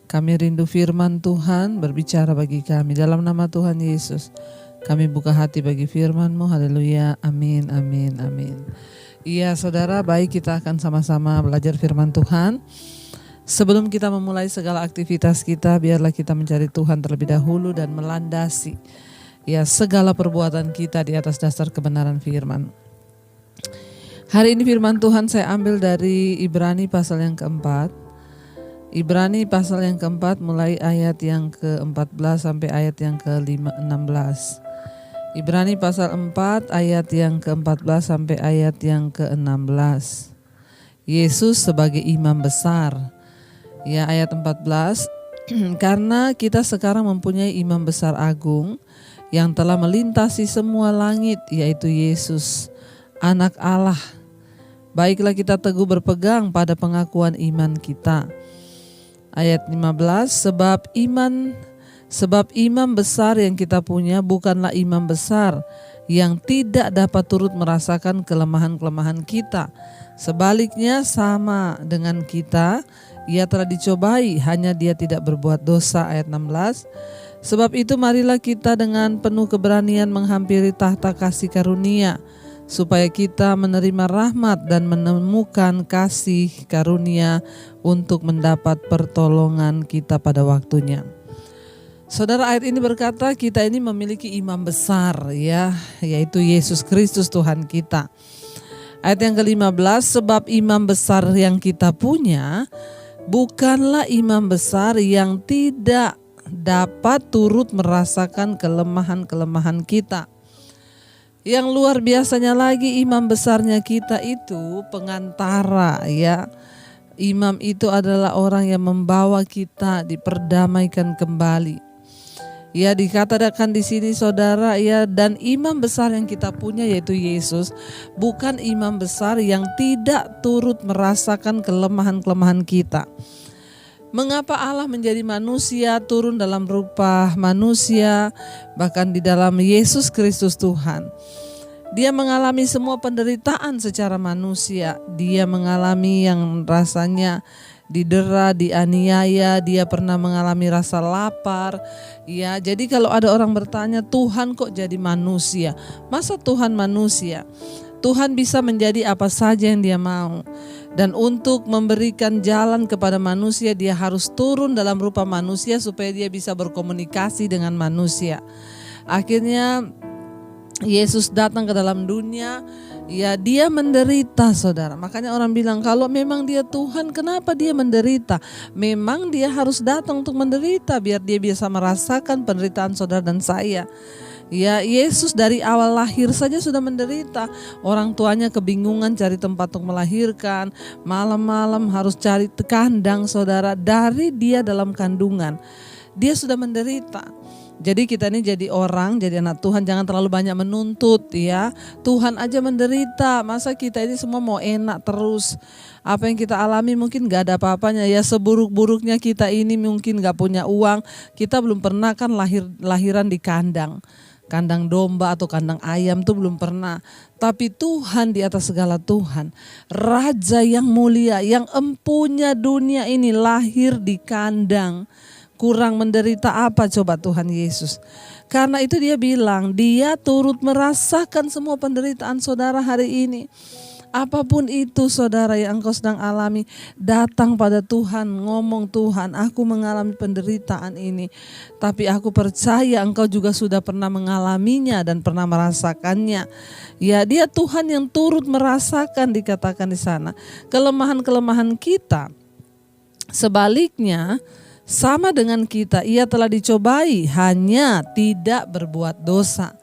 Kami rindu firman Tuhan berbicara bagi kami. Dalam nama Tuhan Yesus, kami buka hati bagi firman-Mu. Haleluya. Amin, amin, amin. Iya saudara, baik, kita akan sama-sama belajar firman Tuhan. Sebelum kita memulai segala aktivitas kita, biarlah kita mencari Tuhan terlebih dahulu dan melandasi segala perbuatan kita di atas dasar kebenaran firman. Hari ini firman Tuhan saya ambil dari Ibrani pasal yang keempat. Ibrani pasal yang keempat mulai ayat yang ke-14 sampai ayat yang ke-16. Ibrani pasal 4 ayat yang ke-14 sampai ayat yang ke-16. Yesus sebagai imam besar. Ya, ayat 14. Karena kita sekarang mempunyai imam besar agung yang telah melintasi semua langit, yaitu Yesus, Anak Allah. Baiklah kita teguh berpegang pada pengakuan iman kita. Ayat 15, sebab imam besar yang kita punya bukanlah imam besar yang tidak dapat turut merasakan kelemahan-kelemahan kita. Sebaliknya sama dengan kita, ia telah dicobai, hanya dia tidak berbuat dosa. Ayat 16, sebab itu marilah kita dengan penuh keberanian menghampiri tahta kasih karunia, supaya kita menerima rahmat dan menemukan kasih karunia untuk mendapat pertolongan kita pada waktunya. Saudara, ayat ini berkata kita ini memiliki imam besar, yaitu Yesus Kristus Tuhan kita. Ayat yang ke-15, sebab imam besar yang kita punya bukanlah imam besar yang tidak dapat turut merasakan kelemahan-kelemahan kita. Yang luar biasanya lagi, imam besarnya kita itu pengantara, Imam itu adalah orang yang membawa kita diperdamaikan kembali. Dikatakan di sini saudara, dan imam besar yang kita punya yaitu Yesus, bukan imam besar yang tidak turut merasakan kelemahan-kelemahan kita. Mengapa Allah menjadi manusia, turun dalam rupa manusia, bahkan di dalam Yesus Kristus Tuhan. Dia mengalami semua penderitaan secara manusia. Dia mengalami yang rasanya didera, dianiaya, dia pernah mengalami rasa lapar. Jadi kalau ada orang bertanya, Tuhan kok jadi manusia? Masa Tuhan manusia? Tuhan bisa menjadi apa saja yang dia mau. Dan untuk memberikan jalan kepada manusia, dia harus turun dalam rupa manusia supaya dia bisa berkomunikasi dengan manusia. Akhirnya Yesus datang ke dalam dunia, dia menderita saudara. Makanya orang bilang kalau memang dia Tuhan, kenapa dia menderita? Memang dia harus datang untuk menderita biar dia bisa merasakan penderitaan saudara dan saya. Yesus dari awal lahir saja sudah menderita. Orang tuanya kebingungan cari tempat untuk melahirkan. Malam-malam harus cari kandang saudara. Dari dia dalam kandungan, dia sudah menderita. Jadi kita ini jadi orang, jadi anak Tuhan, jangan terlalu banyak menuntut Tuhan aja menderita, masa kita ini semua mau enak terus? Apa yang kita alami mungkin gak ada apa-apanya. Seburuk-buruknya kita ini mungkin gak punya uang. Kita belum pernah kan lahiran di kandang domba atau kandang ayam tuh belum pernah. Tapi Tuhan di atas segala Tuhan, Raja yang mulia, yang empunya dunia ini lahir di kandang. Kurang menderita apa coba Tuhan Yesus? Karena itu dia bilang, dia turut merasakan semua penderitaan saudara hari ini. Apapun itu saudara yang engkau sedang alami, datang pada Tuhan, ngomong, Tuhan aku mengalami penderitaan ini, tapi aku percaya engkau juga sudah pernah mengalaminya dan pernah merasakannya. Dia Tuhan yang turut merasakan, dikatakan di sana, kelemahan-kelemahan kita. Sebaliknya, sama dengan kita, ia telah dicobai, hanya tidak berbuat dosa.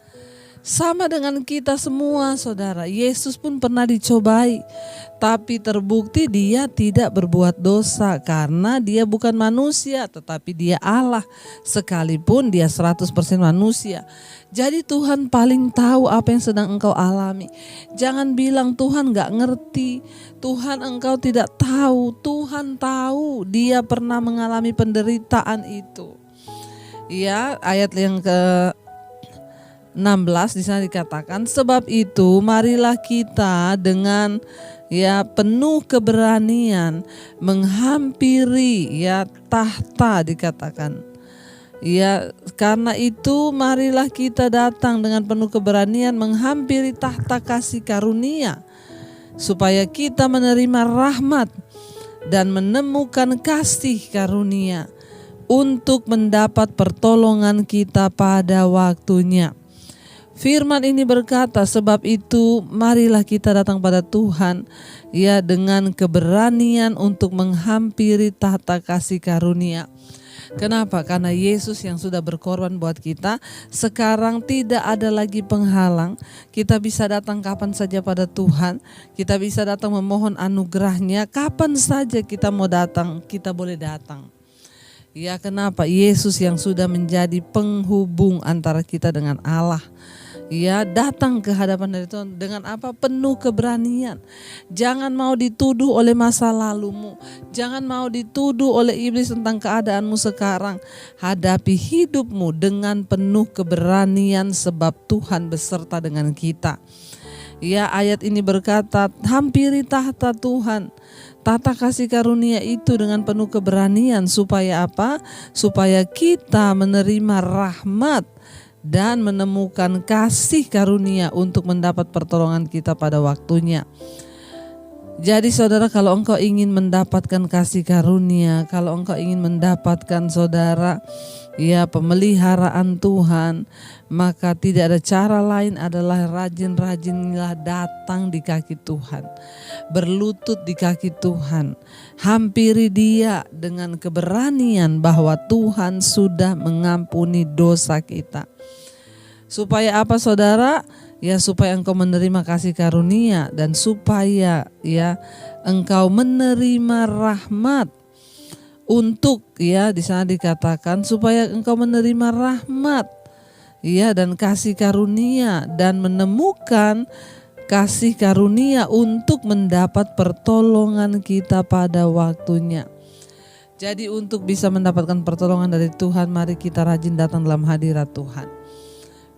Sama dengan kita semua saudara, Yesus pun pernah dicobai, tapi terbukti dia tidak berbuat dosa karena dia bukan manusia, tetapi dia Allah, sekalipun dia 100% manusia. Jadi Tuhan paling tahu apa yang sedang engkau alami. Jangan bilang Tuhan gak ngerti, Tuhan engkau tidak tahu. Tuhan tahu, dia pernah mengalami penderitaan itu. Ayat yang ke 16 di sana dikatakan, sebab itu marilah kita dengan ya penuh keberanian menghampiri ya tahta dikatakan. Ya, karena itu marilah kita datang dengan penuh keberanian menghampiri tahta kasih karunia supaya kita menerima rahmat dan menemukan kasih karunia untuk mendapat pertolongan kita pada waktunya. Firman ini berkata, sebab itu marilah kita datang pada Tuhan ya dengan keberanian untuk menghampiri tahta kasih karunia. Kenapa? Karena Yesus yang sudah berkorban buat kita, sekarang tidak ada lagi penghalang. Kita bisa datang kapan saja pada Tuhan, kita bisa datang memohon anugerahnya, kapan saja kita mau datang, kita boleh datang. Ya, kenapa? Yesus yang sudah menjadi penghubung antara kita dengan Allah. Ya, datang ke hadapan dari Tuhan dengan apa? Penuh keberanian. Jangan mau dituduh oleh masa lalumu. Jangan mau dituduh oleh iblis tentang keadaanmu sekarang. Hadapi hidupmu dengan penuh keberanian sebab Tuhan beserta dengan kita. Ya, ayat ini berkata, hampiri tahta Tuhan. Tahta kasih karunia itu dengan penuh keberanian supaya apa? Supaya kita menerima rahmat dan menemukan kasih karunia untuk mendapat pertolongan kita pada waktunya. Jadi saudara, kalau engkau ingin mendapatkan kasih karunia, kalau engkau ingin mendapatkan saudara ya pemeliharaan Tuhan, maka tidak ada cara lain adalah rajin-rajinlah datang di kaki Tuhan, berlutut di kaki Tuhan, hampiri Dia dengan keberanian bahwa Tuhan sudah mengampuni dosa kita. Supaya apa saudara? Ya, supaya engkau menerima kasih karunia dan supaya ya engkau menerima rahmat untuk ya di sana dikatakan supaya engkau menerima rahmat ya dan kasih karunia dan menemukan kasih karunia untuk mendapat pertolongan kita pada waktunya. Jadi untuk bisa mendapatkan pertolongan dari Tuhan, mari kita rajin datang dalam hadirat Tuhan.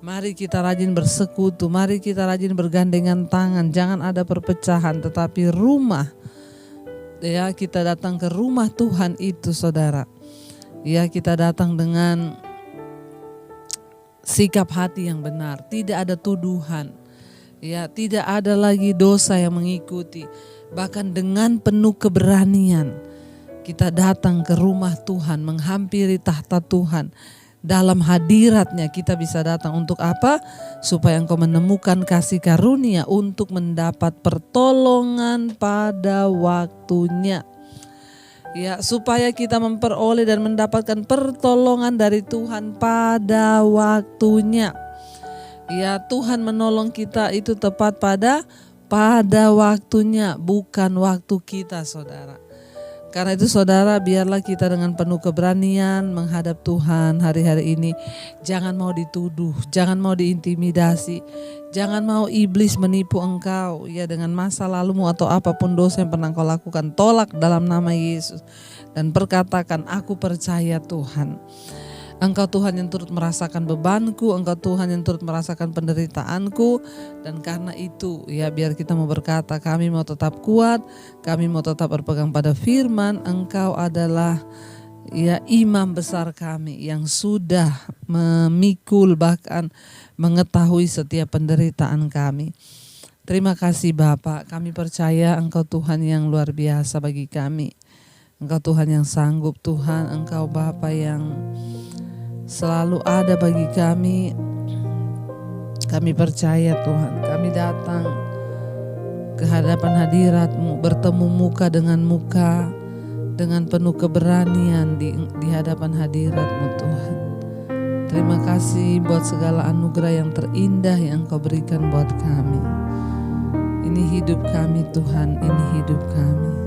Mari kita rajin bersekutu, mari kita rajin bergandengan tangan. Jangan ada perpecahan, tetapi rumah ya kita datang ke rumah Tuhan itu saudara. Ya, kita datang dengan sikap hati yang benar, tidak ada tuduhan. Ya, tidak ada lagi dosa yang mengikuti. Bahkan dengan penuh keberanian kita datang ke rumah Tuhan, menghampiri tahta Tuhan. Dalam hadiratnya kita bisa datang untuk apa? Supaya engkau menemukan kasih karunia untuk mendapat pertolongan pada waktunya. Ya, supaya kita memperoleh dan mendapatkan pertolongan dari Tuhan pada waktunya. Ya, Tuhan menolong kita itu tepat pada waktunya, bukan waktu kita saudara. Karena itu saudara, biarlah kita dengan penuh keberanian menghadap Tuhan hari-hari ini. Jangan mau dituduh, jangan mau diintimidasi, jangan mau iblis menipu engkau ya dengan masa lalumu atau apapun dosa yang pernah kau lakukan. Tolak dalam nama Yesus dan perkatakan, aku percaya Tuhan. Engkau Tuhan yang turut merasakan bebanku, Engkau Tuhan yang turut merasakan penderitaanku. Dan karena itu ya biar kita mau berkata, kami mau tetap kuat, kami mau tetap berpegang pada firman. Engkau adalah ya imam besar kami yang sudah memikul bahkan mengetahui setiap penderitaan kami. Terima kasih Bapa, kami percaya Engkau Tuhan yang luar biasa bagi kami. Engkau Tuhan yang sanggup Tuhan, Engkau Bapa yang selalu ada bagi kami. Kami percaya Tuhan, kami datang ke hadapan hadirat-Mu, bertemu muka dengan muka dengan penuh keberanian di hadapan hadirat-Mu Tuhan. Terima kasih buat segala anugerah yang terindah yang Kau berikan buat kami. Ini hidup kami Tuhan, ini hidup kami.